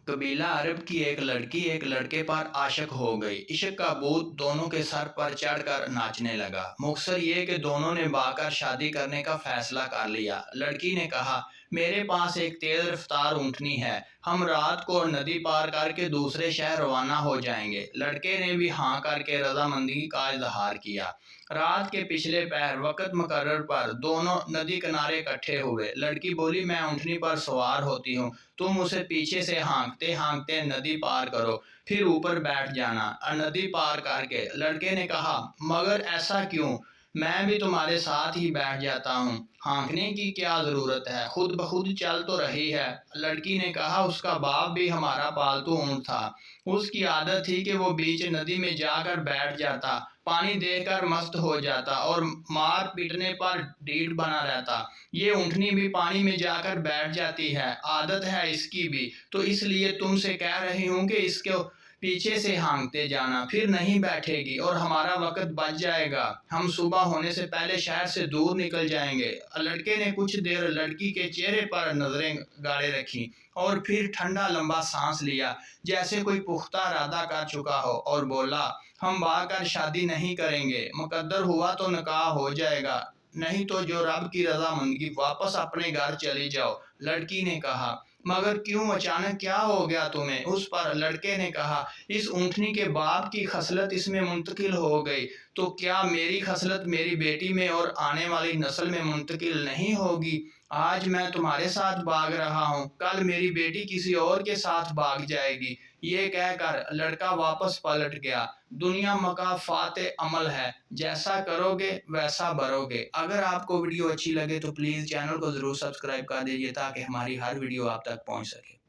कबीला अरब की एक लड़की एक लड़के पर आशिक हो गई। इश्क का भूत दोनों के सर पर चढ़कर नाचने लगा। मुखसर ये कि दोनों ने बाकर शादी करने का फैसला कर लिया। लड़की ने कहा, मेरे पास एक तेज रफ्तार ऊँटनी है, हम रात को नदी पार करके दूसरे शहर रवाना हो जाएंगे। लड़के ने भी हाँ करके रजामंदी का इजहार किया। रात के पिछले पहर वक़्त मुकर्रर पर दोनों नदी किनारे इकट्ठे हुए। लड़की बोली, मैं ऊँटनी पर सवार होती हूँ, तुम उसे पीछे से हाँकते हाँकते नदी पार करो, फिर ऊपर बैठ जाना। नदी पार करके लड़के ने कहा, मगर ऐसा क्यों, मैं भी तुम्हारे साथ ही बैठ जाता हूँ, हाँकने की क्या जरूरत है, खुद ब खुद चल तो रही है। लड़की ने कहा, उसका बाप भी हमारा पालतू ऊँट था, उसकी आदत थी कि वो बीच नदी में जाकर बैठ जाता, पानी देखकर मस्त हो जाता और मार पीटने पर ढीठ बना रहता। ये ऊँटनी भी पानी में जाकर बैठ जाती है, आदत है इसकी भी, तो इसलिए तुमसे कह रही हूँ कि इसके पीछे से हाँकते जाना, फिर नहीं बैठेगी और हमारा वक़्त बच जाएगा, हम सुबह होने से पहले शहर से दूर निकल जाएंगे। लड़के ने कुछ देर लड़की के चेहरे पर नजरें गाड़े रखी और फिर ठंडा लंबा सांस लिया, जैसे कोई पुख्ता इरादा कर चुका हो, और बोला, हम बाहर शादी नहीं करेंगे, मुकद्दर हुआ तो निकाह हो जाएगा, नहीं तो जो रब की रजामंदगी, वापस अपने घर चली जाओ। लड़की ने कहा, मगर क्यों, अचानक क्या हो गया तुम्हें? उस पर लड़के ने कहा, इस ऊँटनी के बाप की खसलत इसमें मुंतकिल हो गई, तो क्या मेरी खसलत मेरी बेटी में और आने वाली नस्ल में मुंतकिल नहीं होगी? आज मैं तुम्हारे साथ भाग रहा हूँ, कल मेरी बेटी किसी और के साथ भाग जाएगी। ये कहकर लड़का वापस पलट गया। दुनिया मकाफात अमल है, जैसा करोगे वैसा भरोगे। अगर आपको वीडियो अच्छी लगे तो प्लीज़ चैनल को ज़रूर सब्सक्राइब कर दीजिए ताकि हमारी हर वीडियो आप तक पहुंच सके।